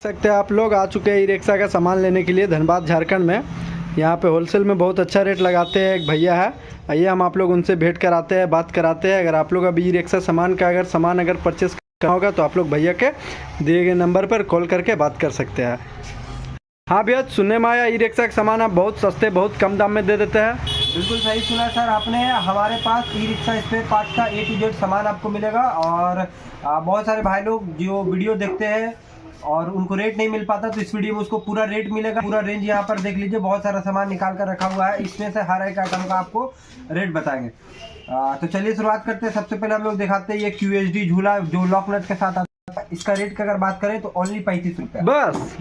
सकते हैं आप लोग आ चुके हैं ई रिक्शा का सामान लेने के लिए धनबाद झारखंड में। यहाँ पे होलसेल में बहुत अच्छा रेट लगाते हैं। एक भैया है, आइए हम आप लोग उनसे भेंट कराते हैं, बात कराते हैं। अगर आप लोग अभी ई रिक्शा सामान अगर परचेस करना होगा तो आप लोग भैया के दिए गए नंबर पर कॉल करके बात कर सकते हैं। हाँ भैया, सुनने में आया ई रिक्शा का सामान आप बहुत सस्ते बहुत कम दाम में दे देते हैं। बिल्कुल सही सुना सर आपने। हमारे पास ई रिक्शा स्पेयर पार्ट का A to Z सामान आपको मिलेगा। और बहुत सारे भाई लोग जो वीडियो देखते हैं और उनको रेट नहीं मिल पाता, तो इस वीडियो में उसको पूरा रेट मिलेगा। पूरा रेंज यहाँ पर देख लीजिए, बहुत सारा सामान निकाल कर रखा हुआ है। इसमें से हर एक आइटम का आपको रेट बताएंगे। तो चलिए शुरुआत करते हैं। सबसे पहले हम लोग दिखाते हैं ये QHD झूला जो लॉक नट के साथ आता है। इसका रेट का अगर बात करें तो ओनली 35 रुपया,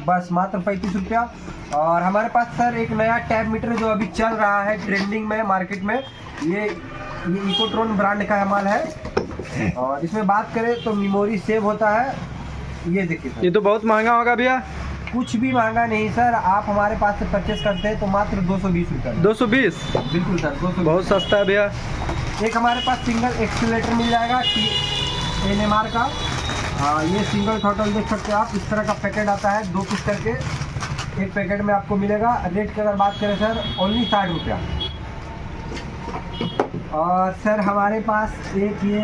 बस मात्र 35 रुपया। और हमारे पास सर एक नया टैब मीटर जो अभी चल रहा है ट्रेंडिंग में मार्केट में, ये इकोट्रॉन ब्रांड का माल है। और इसमें बात करें तो मेमोरी सेव होता है। ये देखिए, ये तो बहुत महंगा होगा भैया। कुछ भी महंगा नहीं सर, आप हमारे पास से परचेस करते हैं तो मात्र 220 रुपये। 220? बिल्कुल सर, 220 बहुत सस्ता है भैया। एक हमारे पास सिंगल एक्सीलरेटर मिल जाएगा NMR का। ये सिंगल थ्रॉटल देख सकते हैं आप। इस तरह का पैकेट आता है, 2 पीस करके एक पैकेट में आपको मिलेगा। रेट की अगर बात करें सर ओनली 60 रुपया। और सर हमारे पास एक ये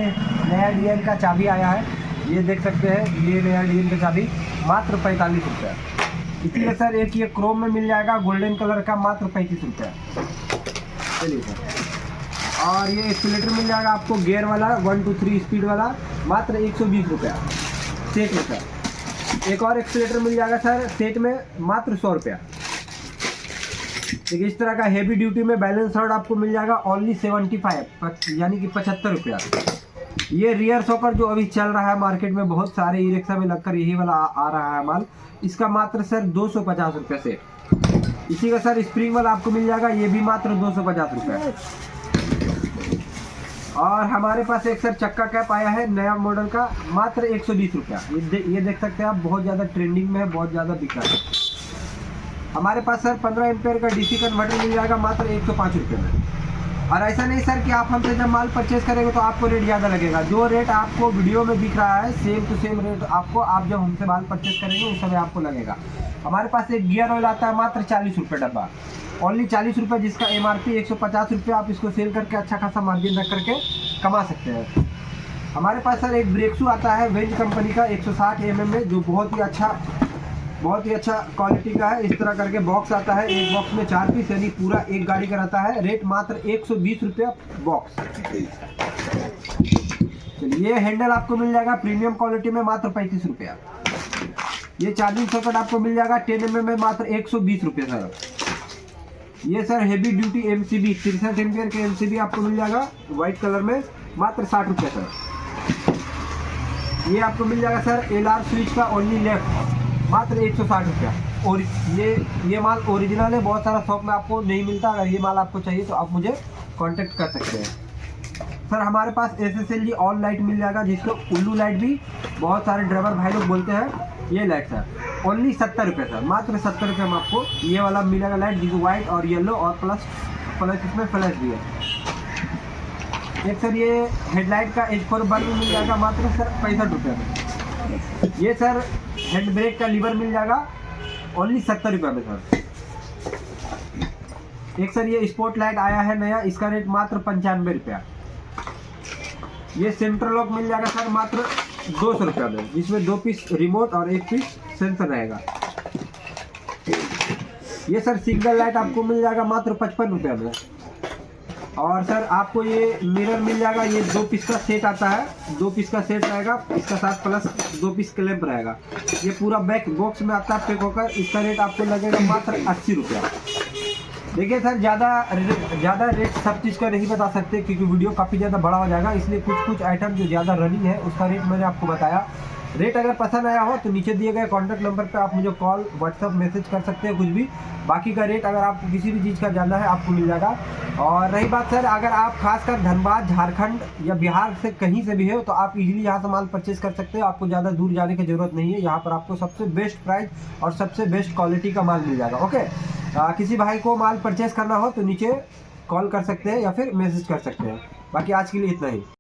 नया DN का चाबी आया है, ये देख सकते हैं। ये नया DN का चाबी मात्र 45 रुपया। इसीलिए सर एक ये क्रोम में मिल जाएगा गोल्डन कलर का, मात्र 35 रुपया। चलिए सर, और ये एक्सीलेटर मिल जाएगा आपको गियर वाला 1 2 3 स्पीड वाला, मात्र 120 रुपया सेट में सर। एक और एक्सीलेटर मिल जाएगा सर सेट में, मात्र 100 रुपया। देखिए इस तरह का हेवी ड्यूटी में बैलेंस रॉड आपको मिल जाएगा ओनली 75, यानी कि 75 रुपया। ये रियर सॉकर जो अभी चल रहा है मार्केट में, बहुत सारे ई रिक्शा में लगकर यही वाला आ रहा है माल, इसका मात्र सर 250 रुपये सेट। इसी का सर स्प्रिंग वाला आपको मिल जाएगा, ये भी मात्र 250 रुपये। और हमारे पास एक सर चक्का कैप आया है नया मॉडल का, मात्र 120 रुपया। ये देख सकते हैं आप, बहुत ज़्यादा ट्रेंडिंग में है, बहुत ज़्यादा बिका है। हमारे पास सर 15 एम्पेयर का DC कन्वर्टर मिल जाएगा मात्र 105 रुपये में। और ऐसा नहीं सर कि आप हमसे जब माल परचेस करेंगे तो आपको रेट ज़्यादा लगेगा। जो रेट आपको वीडियो में दिख रहा है सेम टू सेम रेट आपको, आप जब हमसे माल परचेस करेंगे उस समय आपको लगेगा। हमारे पास एक गियर ऑयल आता है मात्र 40 रुपये डब्बा, ओनली 40 रुपये, जिसका MRP 150 रुपये। आप इसको सेल करके अच्छा खासा मार्जिन रख करके कमा सकते हैं। हमारे पास सर एक ब्रेक शू आता है वेंज कंपनी का 160 mm में, जो बहुत ही अच्छा क्वालिटी का है। इस तरह करके बॉक्स आता है, एक बॉक्स में 4 पीस, यानी पूरा एक गाड़ी का रहता है। रेट मात्र 120 रुपया बॉक्स। चलिए ये हैंडल आपको मिल जाएगा प्रीमियम क्वालिटी में, मात्र 35 रुपया। ये चार्जिंग सॉकेट आपको मिल जाएगा 10 mm में, मात्र 120 रुपये सर। ये sir heavy duty MCB 63 ampere के MCB आपको मिल जाएगा व्हाइट कलर में, मात्र 60 रुपये सर। ये आपको मिल जाएगा सर LR स्विच का ओनली लेफ्ट, मात्र 160 रुपया। और ये माल ओरिजिनल है, बहुत सारा शॉप में आपको नहीं मिलता। अगर ये माल आपको चाहिए तो आप मुझे कांटेक्ट कर सकते हैं सर। हमारे पास SSLG ऑन लाइट मिल जाएगा, जिसको उल्लू लाइट भी बहुत सारे ड्राइवर भाई लोग बोलते हैं। ये लाइट सर ओनली 70 रुपये सर, मात्र 70 रुपये में आपको ये वाला मिलेगा लाइट, जिसको व्हाइट और येलो और प्लस इसमें फ्लैश भी है। एक सर ये हेडलाइट का H4 बल्ब मिल जाएगा मात्र सर 65 रुपये में। ये सर हैंड ब्रेक का लीवर मिल जाएगा ओनली 70 रुपये में सर। एक सर ये स्पॉट लाइट आया है नया, इसका रेट मात्र 95 रुपया। ये सेंट्रल लॉक मिल जाएगा सर मात्र 200 रुपये में, जिसमें 2 पीस रिमोट और 1 पीस सेंसर रहेगा। ये सर सिंगल लाइट आपको मिल जाएगा मात्र 55 रुपये में। और सर आपको ये मिरर मिल जाएगा, ये 2 पीस का सेट आता है, 2 पीस का सेट रहेगा, इसका साथ प्लस 2 पीस क्लैंप रहेगा। ये पूरा बैक बॉक्स में आता है पैक होकर। इसका रेट आपको लगेगा मात्र 80 रुपया। देखिए सर ज़्यादा रेट सब चीज़ का नहीं बता सकते, क्योंकि वीडियो काफ़ी ज़्यादा बड़ा हो जाएगा, इसलिए कुछ आइटम जो ज़्यादा रनिंग है उसका रेट मैंने आपको बताया। रेट अगर पसंद आया हो तो नीचे दिए गए कॉन्टैक्ट नंबर पे आप मुझे कॉल व्हाट्सअप मैसेज कर सकते हैं कुछ भी। बाकी का रेट अगर आपको किसी भी चीज़ का जानना है आपको मिल जाएगा। और रही बात सर, अगर आप खासकर धनबाद झारखंड या बिहार से कहीं से भी हो तो आप इजीली यहाँ से माल परचेज कर सकते हैं। आपको ज़्यादा दूर जाने की ज़रूरत नहीं है, यहाँ पर आपको सबसे बेस्ट प्राइस और सबसे बेस्ट क्वालिटी का माल मिल जाएगा। ओके, किसी भाई को माल परचेज करना हो तो नीचे कॉल कर सकते हैं या फिर मैसेज कर सकते हैं। बाकी आज के लिए इतना ही।